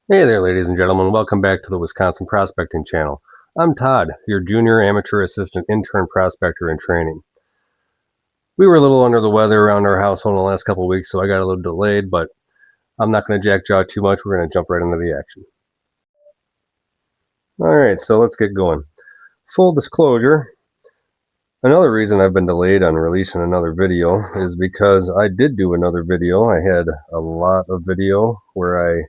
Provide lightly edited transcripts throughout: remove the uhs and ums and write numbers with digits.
Hey there, ladies and gentlemen. Welcome back to the Wisconsin Prospecting Channel. I'm Todd, your junior amateur assistant intern prospector in training. We were a little under the weather around our household in the last couple of weeks, so I got a little delayed, but I'm not going to jack-jaw too much. We're going to jump right into the action. Alright, so let's get going. Full disclosure, another reason I've been delayed on releasing another video is because I did do another video. I had a lot of video where I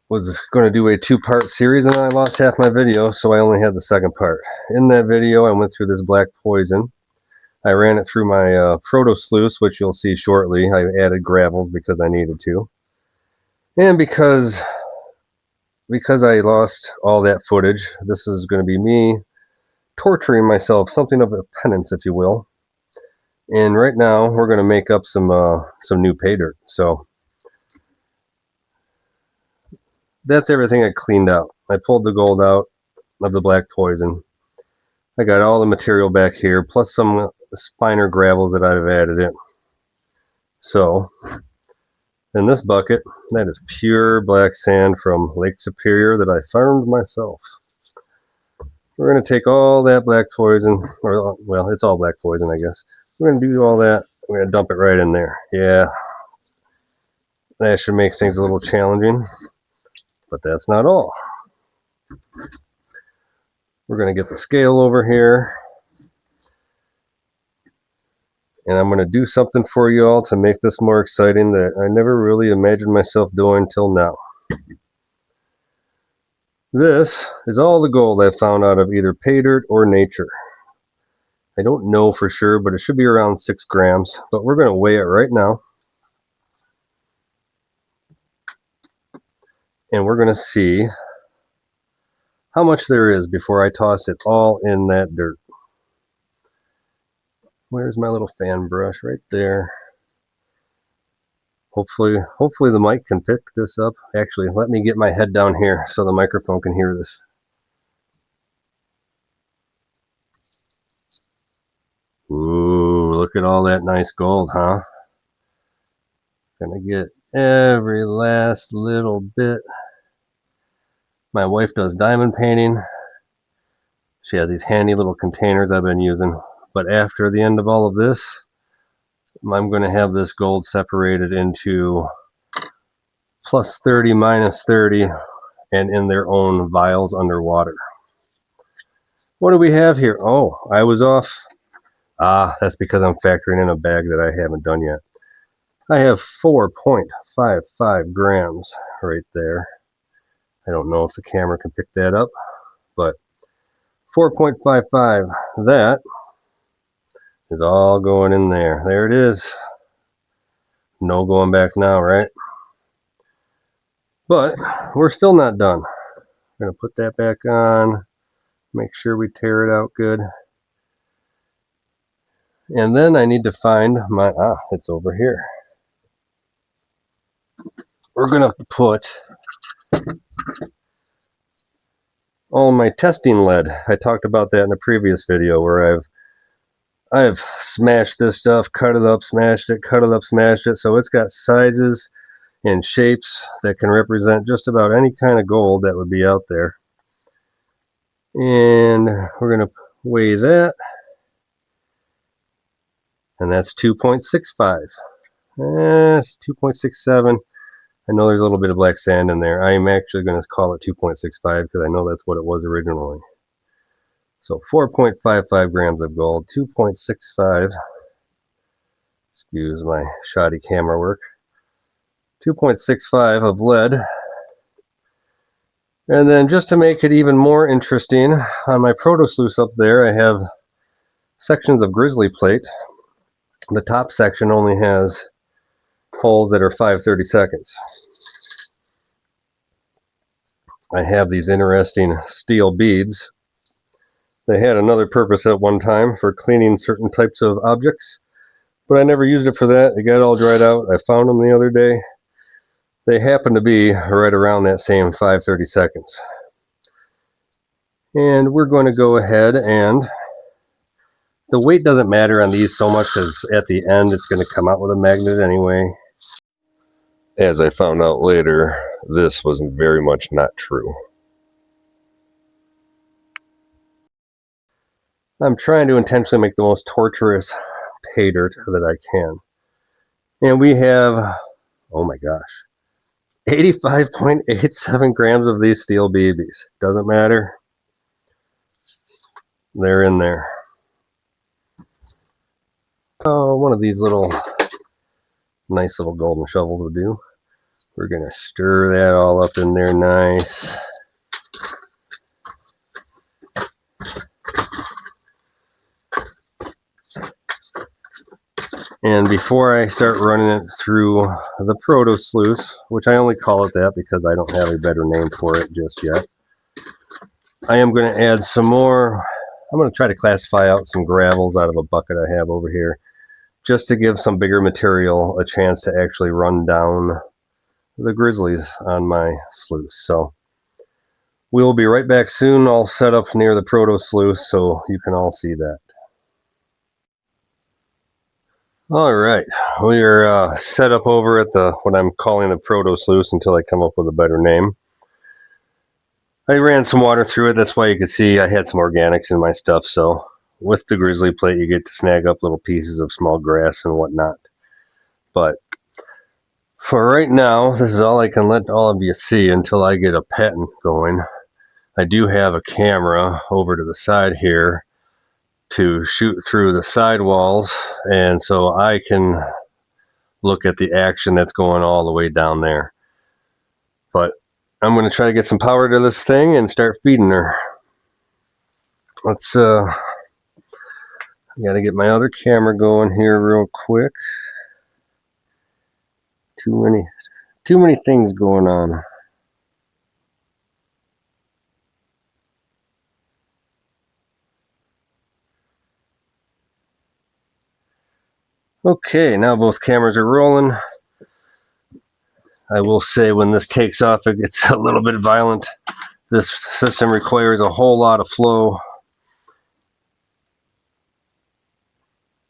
was going to do a two-part series, and I lost half my video, so I only had the second part. In that video, I went through this black poison. I ran it through my proto sluice, which you'll see shortly. I added gravels because I needed to, and because I lost all that footage, this is going to be me torturing myself, something of a penance, if you will. And right now, we're going to make up some new Paydirt. So that's everything I cleaned out. I pulled the gold out of the black poison. I got all the material back here, plus some finer gravels that I've added in. So, in this bucket, that is pure black sand from Lake Superior that I farmed myself. We're going to take all that black poison, or, well, it's all black poison, I guess. We're going to do all that. We're going to dump it right in there. Yeah, that should make things a little challenging. But that's not all. We're going to get the scale over here. And I'm going to do something for you all to make this more exciting that I never really imagined myself doing till now. This is all the gold I found out of either Paydirt or nature. I don't know for sure, but it should be around 6 grams. But we're going to weigh it right now. And we're going to see how much there is before I toss it all in that dirt. Where's my little fan brush? Right there. Hopefully the mic can pick this up. Actually, let me get my head down here so the microphone can hear this. Ooh, look at all that nice gold, huh? Gonna get every last little bit. My wife does diamond painting. She has these handy little containers I've been using. But after the end of all of this, I'm going to have this gold separated into plus 30, minus 30, and in their own vials underwater. What do we have here? Oh, I was off. That's because I'm factoring in a bag that I haven't done yet. I have 4.55 grams right there. I don't know if the camera can pick that up, but 4.55, that is all going in there. There it is. No going back now, right? But we're still not done. I'm going to put that back on, make sure we tear it out good. And then I need to find my, it's over here. We're going to put all my testing lead. I talked about that in a previous video where I've smashed this stuff, cut it up, smashed it, cut it up, smashed it. So it's got sizes and shapes that can represent just about any kind of gold that would be out there. And we're going to weigh that. And that's 2.65. It's 2.67. I know there's a little bit of black sand in there. I am actually going to call it 2.65 because I know that's what it was originally. So 4.55 grams of gold, 2.65. Excuse my shoddy camera work. 2.65 of lead. And then just to make it even more interesting, on my proto sluice up there, I have sections of grizzly plate. The top section only has holes that are 5/32. I have these interesting steel beads. They had another purpose at one time for cleaning certain types of objects, but I never used it for that. It got all dried out. I found them the other day. They happen to be right around that same 5/32. And we're going to go ahead, and the weight doesn't matter on these so much because at the end it's going to come out with a magnet anyway. As I found out later, this was very much not true. I'm trying to intentionally make the most torturous pay dirt that I can. And we have, oh my gosh, 85.87 grams of these steel BBs. Doesn't matter. They're in there. Oh, one of these nice little golden shovels will do. We're going to stir that all up in there nice. And before I start running it through the Proto sluice, which I only call it that because I don't have a better name for it just yet, I am going to add some more. I'm going to try to classify out some gravels out of a bucket I have over here, just to give some bigger material a chance to actually run down the grizzlies on my sluice. So we'll be right back soon, all set up near the Proto sluice so you can all see that. All right, we are set up over at what I'm calling the Proto sluice until I come up with a better name. I ran some water through it. That's why you could see I had some organics in my stuff. So with the grizzly plate, you get to snag up little pieces of small grass and whatnot. But for right now, this is all I can let all of you see until I get a patent going. I do have a camera over to the side here to shoot through the sidewalls, and so I can look at the action that's going all the way down there. But I'm going to try to get some power to this thing and start feeding her. Let's got to get my other camera going here real quick. Too many things going on. Okay, now both cameras are rolling. I will say when this takes off, it gets a little bit violent. This system requires a whole lot of flow.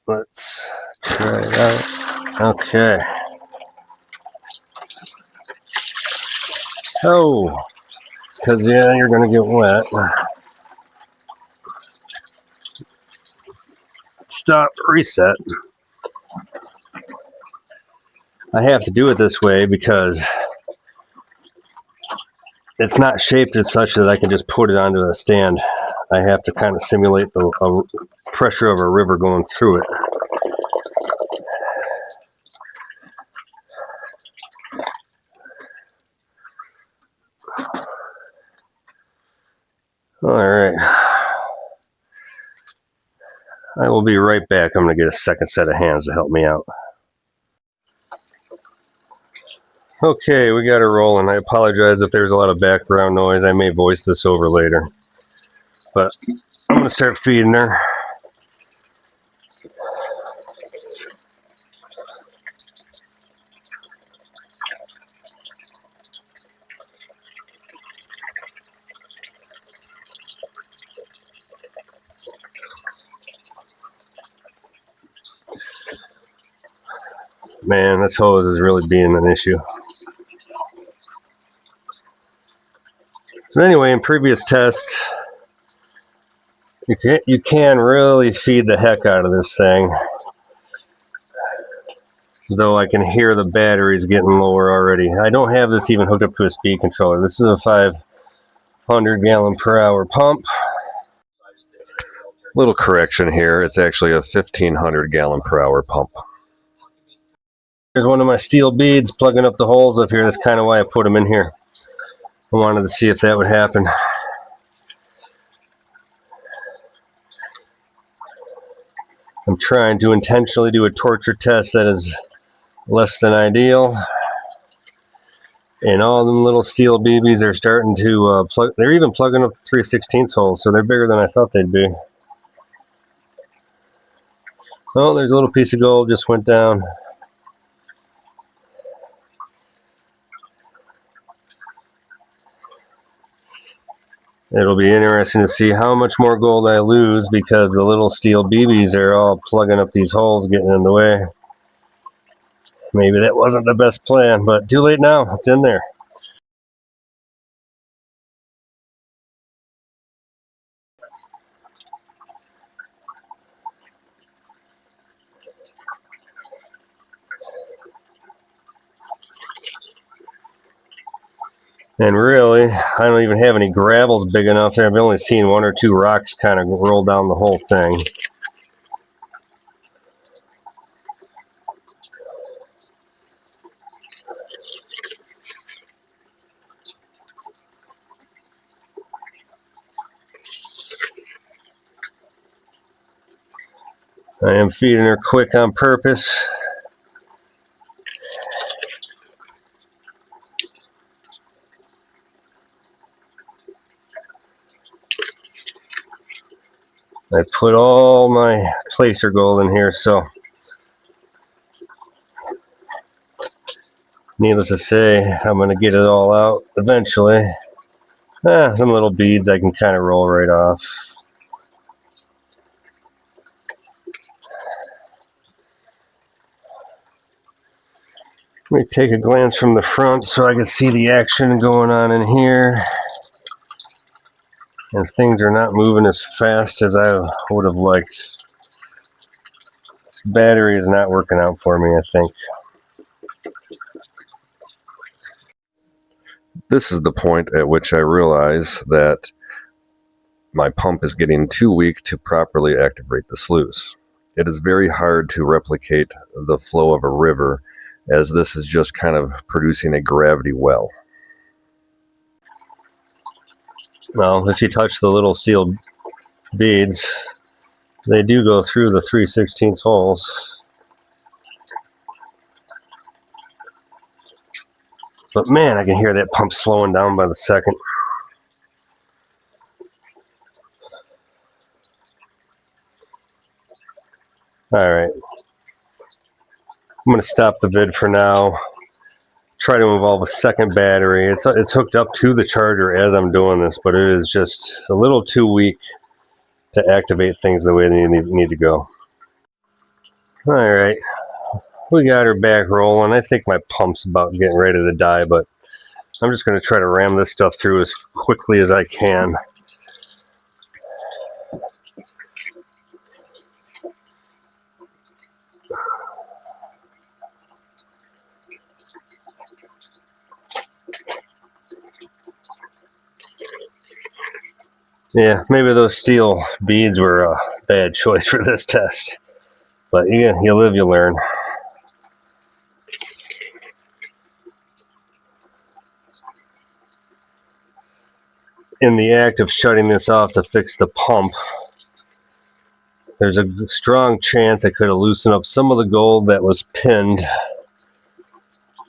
Let's try it out. Okay. Oh, because yeah, you're going to get wet. Stop, reset. I have to do it this way because it's not shaped as such that I can just put it onto a stand. I have to kind of simulate the pressure of a river going through it. All right. I will be right back. I'm going to get a second set of hands to help me out. Okay, we got her rolling. I apologize if there's a lot of background noise. I may voice this over later. But I'm going to start feeding her. Man, this hose is really being an issue. But anyway, in previous tests, you can really feed the heck out of this thing. Though I can hear the batteries getting lower already. I don't have this even hooked up to a speed controller. This is a 500 gallon per hour pump. Little correction here, it's actually a 1500 gallon per hour pump. Here's one of my steel beads plugging up the holes up here. That's kind of why I put them in here. I wanted to see if that would happen. I'm trying to intentionally do a torture test that is less than ideal. And all them little steel BBs are starting to plug. They're even plugging up 3/16 holes, so they're bigger than I thought they'd be. Oh, there's a little piece of gold just went down. It'll be interesting to see how much more gold I lose because the little steel BBs are all plugging up these holes, getting in the way. Maybe that wasn't the best plan, but too late now. It's in there. And really, I don't even have any gravels big enough there. I've only seen 1 or 2 rocks kind of roll down the whole thing. I am feeding her quick on purpose. I put all my placer gold in here, so needless to say, I'm going to get it all out eventually. Some little beads I can kind of roll right off. Let me take a glance from the front so I can see the action going on in here. And things are not moving as fast as I would have liked. This battery is not working out for me, I think. This is the point at which I realize that my pump is getting too weak to properly activate the sluice. It is very hard to replicate the flow of a river, as this is just kind of producing a gravity well. Well, if you touch the little steel beads, they do go through the 3/16 holes. But man, I can hear that pump slowing down by the second. All right. I'm going to stop the vid for now. Try to involve a second battery. It's hooked up to the charger as I'm doing this, but it is just a little too weak to activate things the way they need to go. All right. We got her back rolling. I think my pump's about getting ready to die, but I'm just going to try to ram this stuff through as quickly as I can. Yeah, maybe those steel beads were a bad choice for this test. But yeah, you live, you learn. In the act of shutting this off to fix the pump, there's a strong chance I could have loosened up some of the gold that was pinned.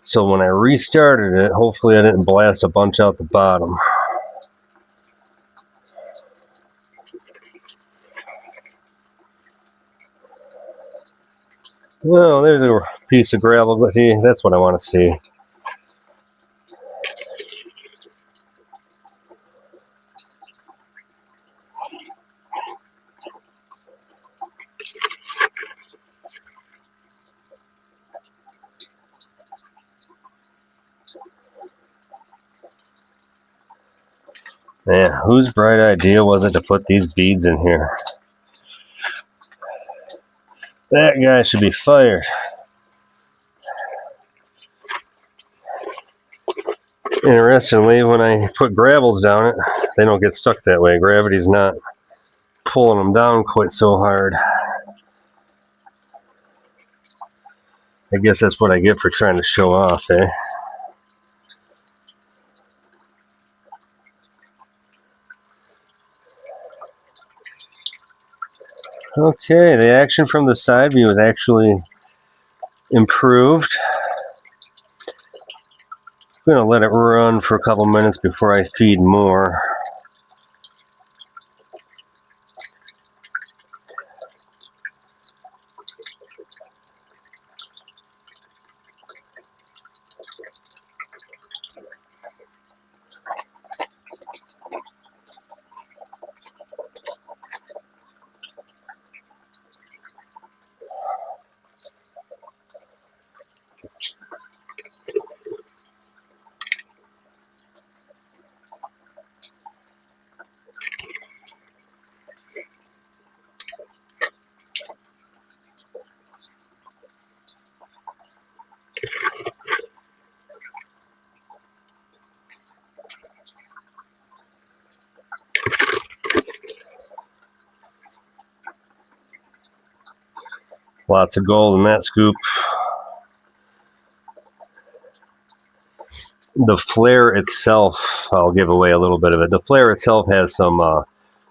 So when I restarted it, hopefully I didn't blast a bunch out the bottom. Well, there's a piece of gravel. See, that's what I want to see. Yeah, whose bright idea was it to put these beads in here? That guy should be fired. Interestingly, when I put gravels down it, they don't get stuck that way. Gravity's not pulling them down quite so hard. I guess that's what I get for trying to show off, eh? Okay, the action from the side view is actually improved. I'm going to let it run for a couple minutes before I feed more. Lots of gold in that scoop. The flare itself, I'll give away a little bit of it. The flare itself has some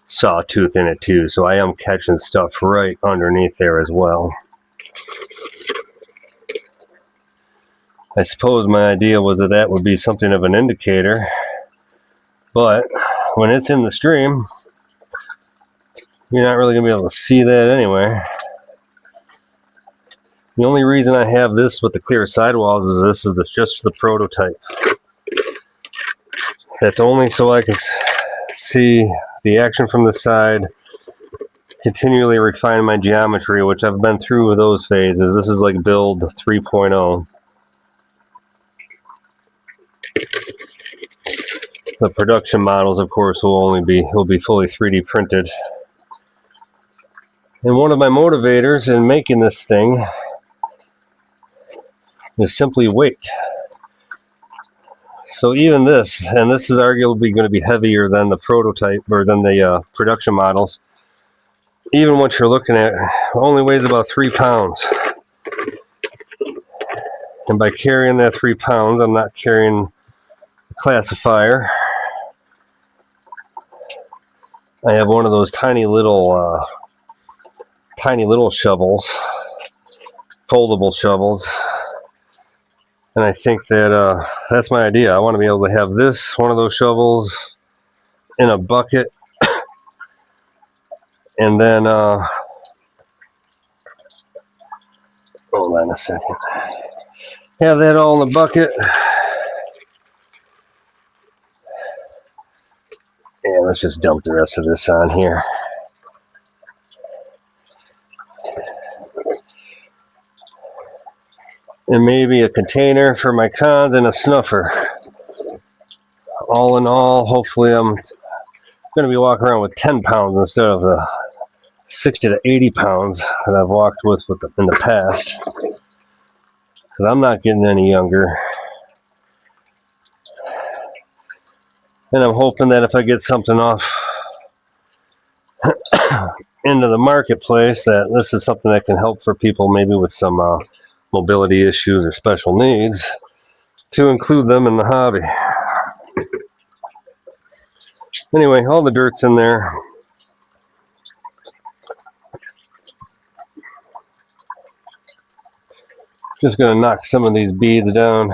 sawtooth in it too, so I am catching stuff right underneath there as well. I suppose my idea was that that would be something of an indicator, but when it's in the stream, you're not really going to be able to see that anyway. The only reason I have this with the clear sidewalls is this is just the prototype. That's only so I can see the action from the side, continually refine my geometry, which I've been through with those phases. This is like build 3.0. The production models, of course, will be fully 3D printed. And one of my motivators in making this thing is simply weight. So even this, and this is arguably going to be heavier than the prototype or than the production models. Even what you're looking at only weighs about 3 pounds. And by carrying that 3 pounds, I'm not carrying a classifier. I have one of those tiny little shovels, foldable shovels. And I think that that's my idea. I want to be able to have one of those shovels in a bucket, and then hold on a second. Have that all in the bucket. And let's just dump the rest of this on here. And maybe a container for my cons and a snuffer. All in all, hopefully I'm going to be walking around with 10 pounds instead of the 60 to 80 pounds that I've walked with in the past. Because I'm not getting any younger. And I'm hoping that if I get something off into the marketplace, that this is something that can help for people maybe with some mobility issues or special needs, to include them in the hobby. Anyway, all the dirt's in there. Just going to knock some of these beads down.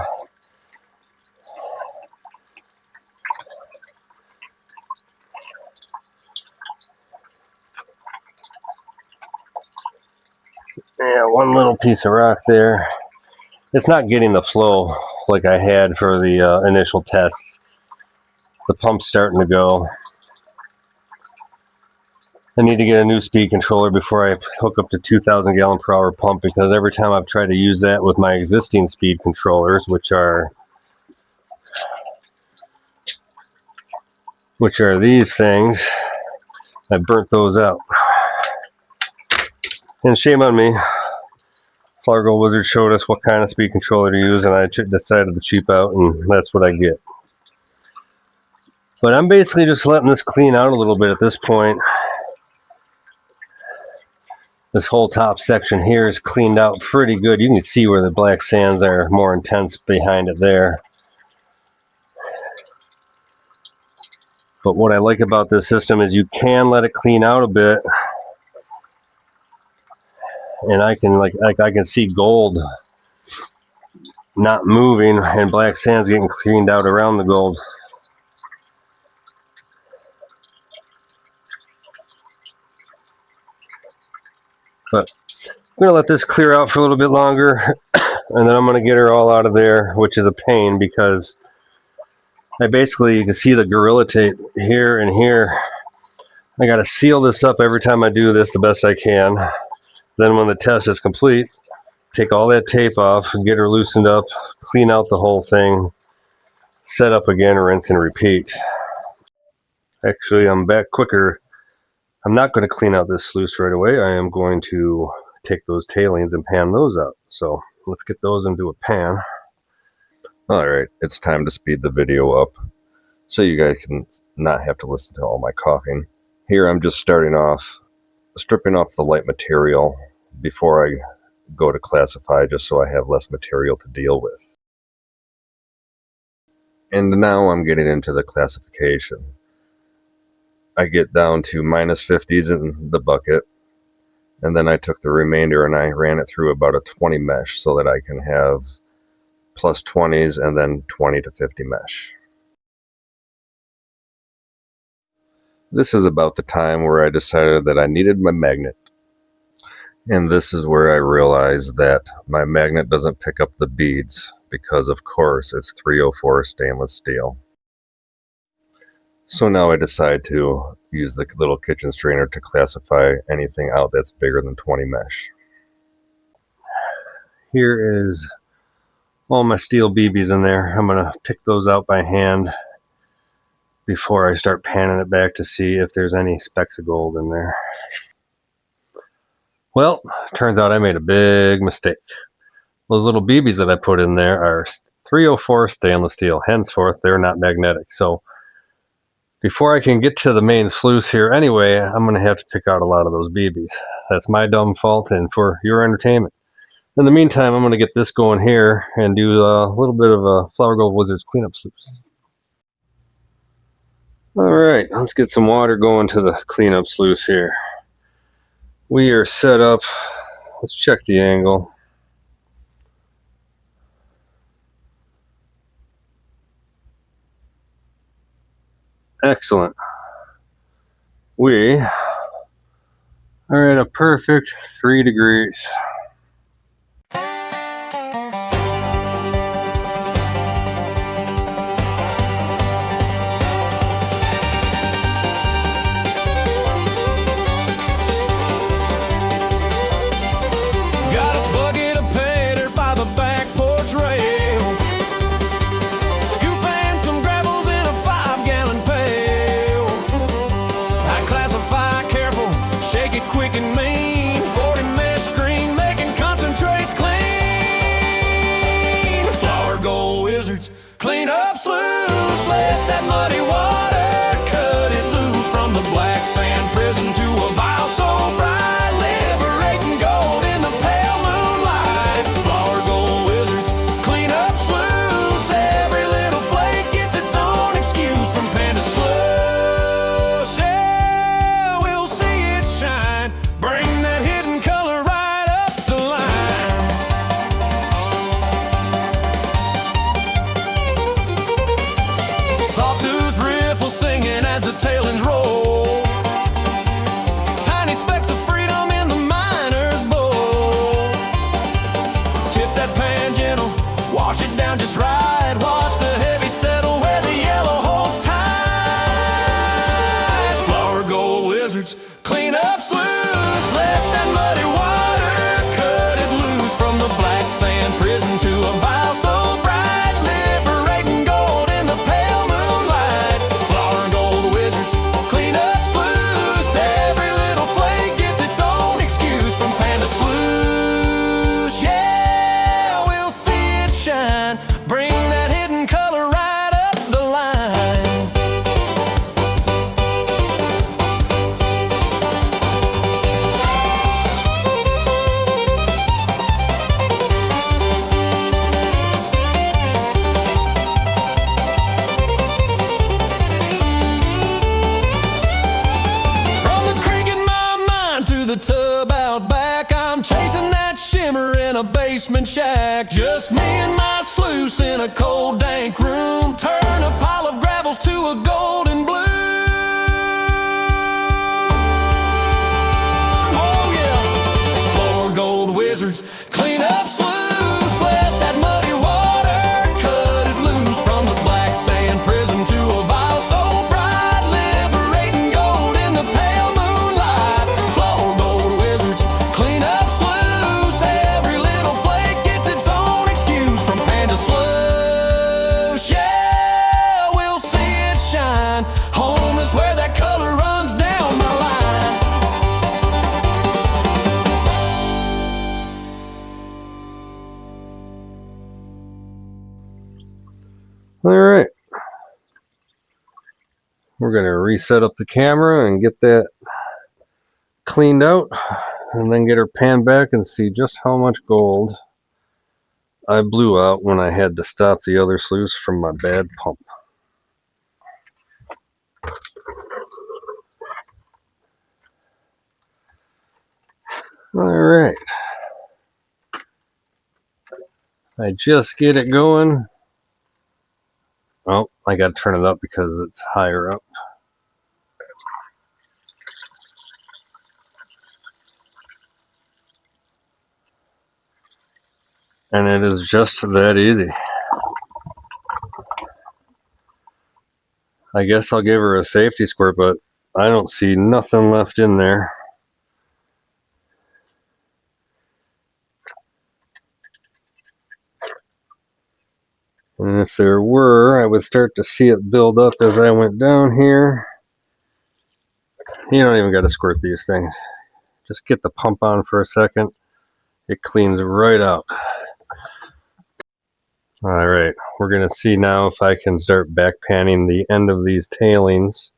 Yeah, one little piece of rock there. It's not getting the flow like I had for the initial tests. The pump's starting to go. I need to get a new speed controller before I hook up the 2,000 gallon per hour pump, because every time I've tried to use that with my existing speed controllers, which are these things, I burnt those out. And shame on me. Fargo Wizard showed us what kind of speed controller to use, and I decided to cheap out, and that's what I get. But I'm basically just letting this clean out a little bit at this point. This whole top section here is cleaned out pretty good. You can see where the black sands are more intense behind it there. But what I like about this system is you can let it clean out a bit, and I can see gold not moving and black sands getting cleaned out around the gold. But I'm going to let this clear out for a little bit longer, and then I'm going to get her all out of there, which is a pain because you can see the Gorilla Tape here and here. I got to seal this up every time I do this the best I can. Then when the test is complete, take all that tape off, get her loosened up, clean out the whole thing, set up again, rinse and repeat. Actually, I'm back quicker. I'm not going to clean out this sluice right away. I am going to take those tailings and pan those out. So let's get those into a pan. Alright, it's time to speed the video up so you guys can not have to listen to all my coughing. Here I'm just starting off, stripping off the light material before I go to classify just so I have less material to deal with. And now I'm getting into the classification. I get down to minus 50s in the bucket, and then I took the remainder and I ran it through about a 20 mesh so that I can have plus 20s and then 20 to 50 mesh. This is about the time where I decided that I needed my magnet. And this is where I realized that my magnet doesn't pick up the beads because, of course, it's 304 stainless steel. So now I decide to use the little kitchen strainer to classify anything out that's bigger than 20 mesh. Here is all my steel BBs in there. I'm going to pick those out by hand before I start panning it back to see if there's any specks of gold in there. Well, turns out I made a big mistake. Those little BBs that I put in there are 304 stainless steel. Henceforth, they're not magnetic. So before I can get to the main sluice here anyway, I'm going to have to pick out a lot of those BBs. That's my dumb fault and for your entertainment. In the meantime, I'm going to get this going here and do a little bit of a Flower Gold Wizards cleanup sluice. Alright, let's get some water going to the cleanup sluice here. We are set up. Let's check the angle. Excellent. We are at a perfect 3 degrees. Got a bucket of Paydirt by the back porch rail. Scoop and some gravels in a 5-gallon pail. I classify careful, shake it quick and mean. 40 mesh screen making concentrates clean. Flower Gold Wizards clean up sluice. Let that muddy water cut it loose from the black sand prison to a vial so bright. Sawtooth riffle singing as the tailings roll. Tiny specks of freedom in the miner's bowl. Tip that pan gentle, wash it down just right. Watch the heavy settle where the yellow holds tight. Flower Gold Wizards clean up sluice. Let that muddy water cut it loose from the black sand prison to a vial so bright. Liberating gold in the pale moonlight. Flower Gold Wizards clean up sluice. Every little flake gets its own excuse from pan to sluice. Yeah, we'll see it shine. Bring that hidden color right up the line. From the creek in my mind to the tub out back, I'm chasing that shimmer in a basement shack. Just me and my sluice in a cold dank room. Turn a pile of gravels to a golden bloom. Oh yeah, Flower Gold Wizards clean up sluice. Let that muddy water cut it loose from the black sand prison to a vial so bright. Liberating gold in the pale moonlight. Flower Gold Wizards clean up sluice. Every little flake gets its own excuse from pan to sluice. Yeah, we'll see it shine. Home is where that color runs down my line. Alright. We're going to reset up the camera and get that cleaned out. and then get her pan back and see just how much gold I blew out when I had to stop the other sluice from my bad pump. All right. I just get it going. Oh, I got to turn it up because it's higher up. And it is just that easy. I guess I'll give her a safety squirt, but I don't see nothing left in there. And if there were, I would start to see it build up as I went down here. You don't even got to squirt these things. Just get the pump on for a second. It cleans right out. All right, we're going to see now if I can start back panning the end of these tailings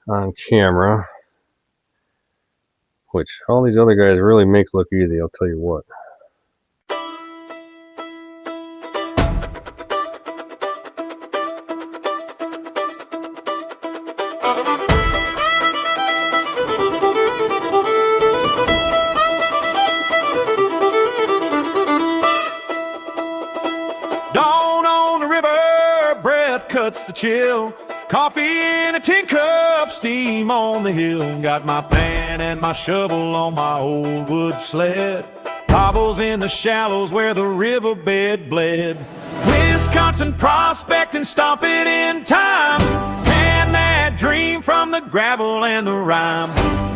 on camera, which all these other guys really make look easy, I'll tell you what. Dawn on the river, breath cuts the chill. Coffee in a tin cup, steam on the hill. Got my pan and my shovel on my old wood sled. Cobbles in the shallows where the riverbed bled. Wisconsin prospecting, stomp it in time. Pan that dream from the gravel and the rime.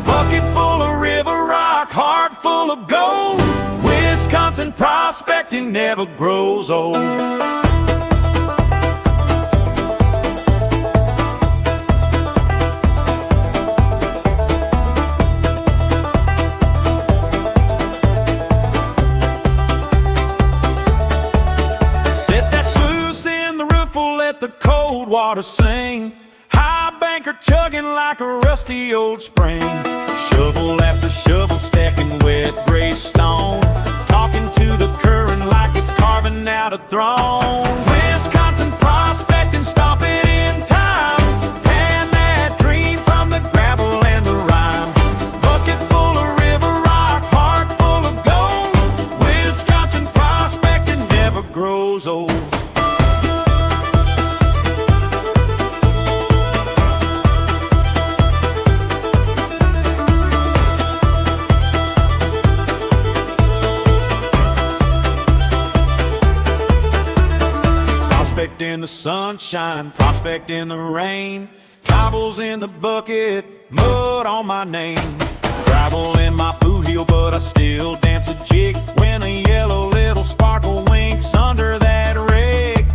Bucket full of river rock, heart full of gold. Wisconsin prospecting never grows old. Set that sluice in the roof, we'll let the cold water sing. High banker chugging like a rusty old spring. Shovel after shovel stacking wet gray stone. Talking to the current like it's carving out a throne. Wisconsin prospecting, stomp it in time. Pan that dream from the gravel and the rime. Bucket full of river rock, heart full of gold. Wisconsin prospecting never grows old. Prospect in the sunshine, prospect in the rain. Cobbles in the bucket, mud on my name. Gravel in my boot heel, but I still dance a jig when a yellow little sparkle winks under that rig.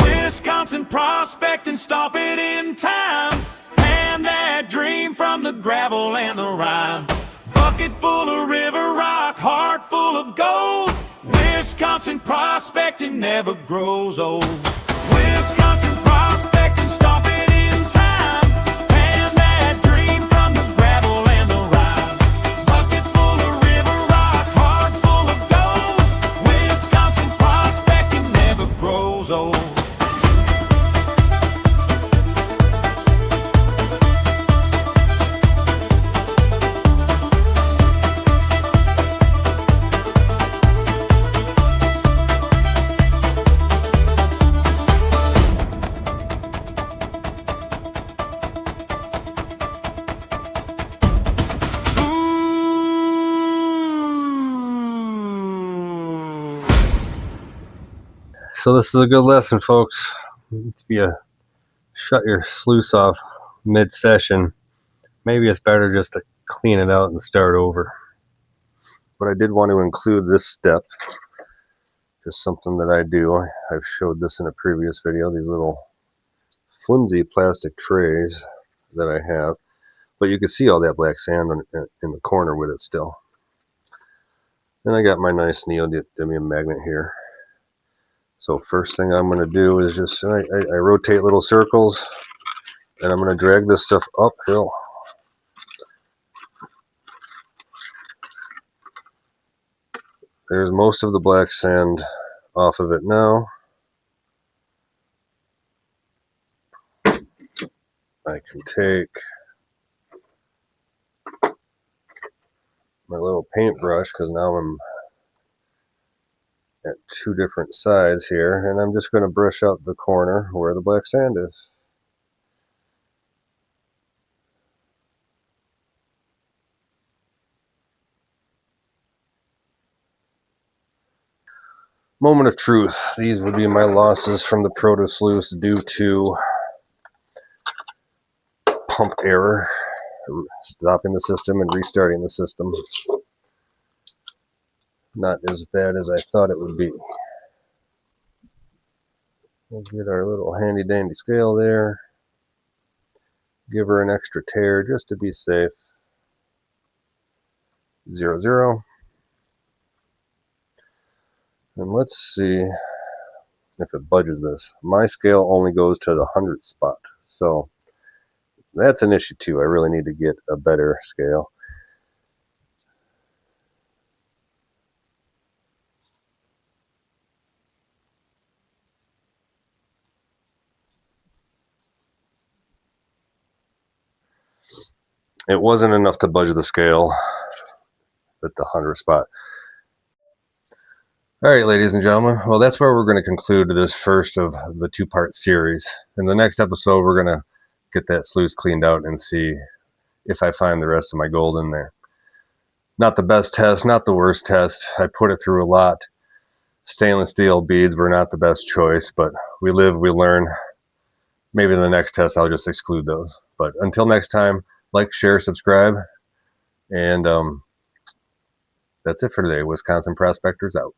Wisconsin prospecting, stomp it in time. Pan that dream from the gravel and the rime. Bucket full of river rock, heart full of gold. Wisconsin prospecting never grows old. Wisconsin prospecting, stomp it in time. Pan that dream from the gravel and the rime. Bucket full of river rock, heart full of gold. Wisconsin prospecting never grows old. So this is a good lesson, folks. If you shut your sluice off mid-session, maybe it's better just to clean it out and start over. But I did want to include this step, just something that I do. I've showed this in a previous video, these little flimsy plastic trays that I have. But you can see all that black sand in the corner with it still. And I got my nice neodymium magnet here. So first thing I'm going to do is just, I rotate little circles And I'm going to drag this stuff uphill. There's most of the black sand off of it now. I can take my little paintbrush, because now I'm at two different sides here, and I'm just going to brush out the corner where the black sand is. Moment of truth. These would be my losses from the proto sluice due to pump error, stopping the system and restarting the system. Not as bad as I thought it would be. We'll get our little handy dandy scale there. Give her an extra tear just to be safe. 0, 0. And let's see if it budges this. My scale only goes to the 100th spot, so that's an issue too. I really need to get a better scale. It wasn't enough to budge the scale at the 100th spot. All right, ladies and gentlemen, well, that's where we're going to conclude this first of the two-part series. In the next episode, we're going to get that sluice cleaned out and see if I find the rest of my gold in there. Not the best test, not the worst test. I put it through a lot. Stainless steel beads were not the best choice, but we live, we learn. Maybe in the next test, I'll just exclude those. But until next time, like, share, subscribe, and that's it for today. Wisconsin Prospectors out.